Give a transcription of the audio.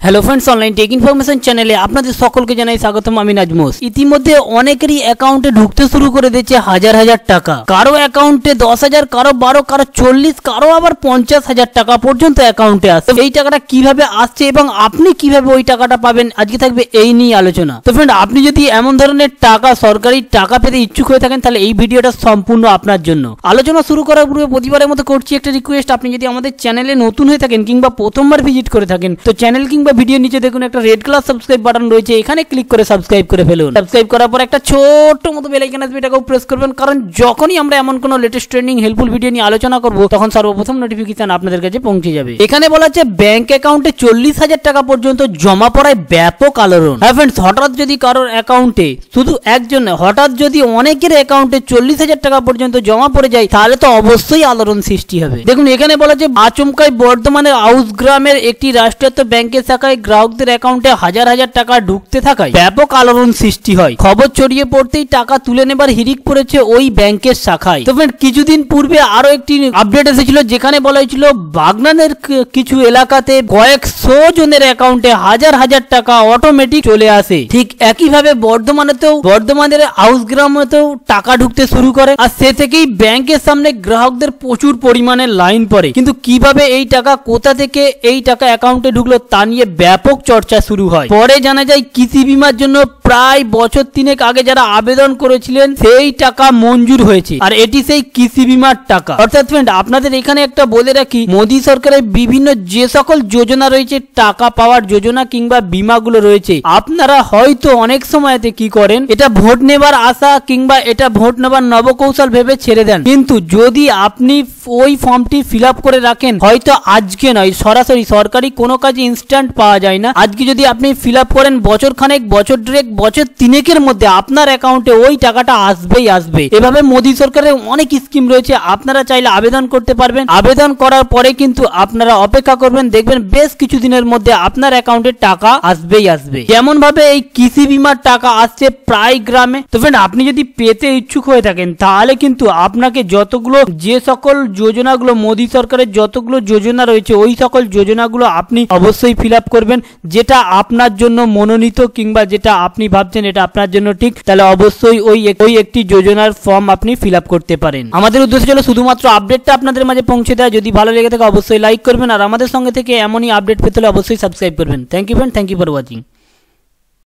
Hello friends online tech information चैनेले आपनादेर सकलके जानाई स्वागतम। आमी नाजमुस। इतिमध्ये अनेकेरই অ্যাকাউন্টে ঢুকতে শুরু করে দিয়েছে হাজার হাজার টাকা। কারো অ্যাকাউন্টে 10,000, কারো 12, কারো 40, কারো আবার 50,000 টাকা পর্যন্ত অ্যাকাউন্টে আসে। এই টাকাটা কিভাবে আসছে এবং আপনি কিভাবে ওই টাকাটা পাবেন আজকে থাকবে এই নিয়ে আলোচনা। তো ফ্রেন্ড, আপনি যদি এমন ধরনের টাকা, সরকারি টাকা পেতে ইচ্ছুক হয়ে থাকেন তাহলে এই ভিডিওটা সম্পূর্ণ আপনার জন্য। আলোচনা শুরু করার পূর্বে প্রতিবারের মতো করছি একটা রিকোয়েস্ট, আপনি যদি আমাদের চ্যানেলে নতুন হয়ে থাকেন কিংবা প্রথমবার ভিজিট করে থাকেন তো চ্যানেল কিংবা ভিডিও নিচে দেখুন একটা রেড কালার সাবস্ক্রাইব বাটন রয়েছে, এখানে ক্লিক করে সাবস্ক্রাইব করে ফেলুন। সাবস্ক্রাইব করার পর একটা ছোট মতো বেল আইকন আসবে, এটাকেও প্রেস করবেন, কারণ যখনই আমরা এমন কোনো লেটেস্ট ট্রেন্ডিং হেল্পফুল ভিডিও নিয়ে আলোচনা করব তখন সর্বপ্রথম নোটিফিকেশন আপনাদের কাছে পৌঁছে যাবে। এখানে বলা আছে ব্যাংক অ্যাকাউন্টে 40,000 টাকা পর্যন্ত জমা পড়ায় ব্যাপক আলোড়ন। হ্যাঁ ফ্রেন্ডস, হঠাৎ যদি কারোর অ্যাকাউন্টে, শুধু একজন, হঠাৎ যদি অনেকের অ্যাকাউন্টে 40,000 টাকা পর্যন্ত জমা পড়ে যায় তাহলে তো অবশ্যই আলোড়ন সৃষ্টি হবে। দেখুন এখানে বলা আছে আচমকাই বর্ধমানের আউস গ্রামের একটি রাষ্ট্রায়ত্ত ব্যাংকের শাখায় গ্রাহকদের অ্যাকাউন্টে হাজার হাজার টাকা ঢুকতে থাকায় ব্যাপক আলোড়ন সৃষ্টি হয়। খবর ছড়িয়ে পড়তেই টাকা তুলে নেবার হিড়িক পড়েছে ওই ব্যাংকের শাখায়। তো ফ্রেন্ড, কিছুদিন পূর্বে আরো একটি আপডেট এসেছিল যেখানে বলা হয়েছিল বাগনানের কিছু এলাকাতে কয়েকশো জনের অ্যাকাউন্টে হাজার হাজার টাকা অটোমেটিক চলে আসে। ঠিক একইভাবে বর্ধমানের আউস গ্রামেতেও টাকা ঢুকতে শুরু করে, আর সে থেকেই ব্যাংকের সামনে গ্রাহকদের প্রচুর পরিমাণে লাইন পড়ে। কিন্তু কিভাবে এই টাকা, কোথা থেকে এই টাকা অ্যাকাউন্টে ঢুকলো তা নিয়ে ব্যাপক চর্চা শুরু হয়। পরে জানা যায় কৃষি বীমার জন্য প্রায় বছর 3 আগে যারা আবেদন করেছিলেন সেই টাকা মঞ্জুর হয়েছে, আর এটি সেই কৃষি বীমার টাকা। অর্থাৎ ফ্রেন্ড, আপনাদের এখানে একটা বলে রাখি, মোদী সরকারের বিভিন্ন যে সকল যোজনা রয়েছে, টাকা পাওয়ার যোজনা কিংবা বীমাগুলো রয়েছে, আপনারা হয়তো অনেক সময়তে কি করেন, এটা ভোট নেবার আশা কিংবা এটা ভোট নেবার নবকৌশল ভেবে ছেড়ে দেন। কিন্তু যদি আপনি ওই ফর্মটি ফিল আপ করে রাখেন, হয়তো আজকে নয়, সরাসরি সরকারি কোনো কাজ ইনস্ট্যান্ট পাওয়া যায় না, আজকে যদি আপনি ফিল আপ করেন বছর খানেক, বছর 3 মধ্যে আপনার অ্যাকাউন্টে ওই টাকাটা আসবেই আসবে। এভাবে মোদী সরকারের অনেক স্কিম রয়েছে, আপনারা চাইলে আবেদন করতে পারবেন। আবেদন করার পরে কিন্তু আপনারা অপেক্ষা করবেন, দেখবেন বেশ কিছুদিনের মধ্যে আপনার অ্যাকাউন্টে টাকা আসবেই আসবে। যেমন ভাবে এই কৃষি বীমার টাকা আসছে প্রায় গ্রামে। তো ফ্রেন্ড, আপনি যদি পেতে ইচ্ছুক হয়ে থাকেন তাহলে কিন্তু আপনাকে যতগুলো, যে সকল যোজনাগুলো মোদী সরকারের যতগুলো যোজনা রয়েছে ওই সকল যোজনাগুলো আপনি অবশ্যই ফিল আপ করবেন, যেটা আপনার জন্য মনোনীত কিংবা যেটা আপনি ভাবছেন এটা আপনার জন্য ঠিক, তাহলে অবশ্যই ওই একটি যোজনার ফর্ম আপনি ফিল আপ করতে পারেন। আমাদের উদ্দেশ্য ছিল শুধুমাত্র আপডেটটা আপনাদের মাঝে পৌঁছে দেওয়া। যদি ভালো লেগে থাকে অবশ্যই লাইক করবেন, আর আমাদের সঙ্গে থেকে এমনই আপডেট পেতে হলে অবশ্যই সাবস্ক্রাইব করবেন। Thank you friend, thank you for watching.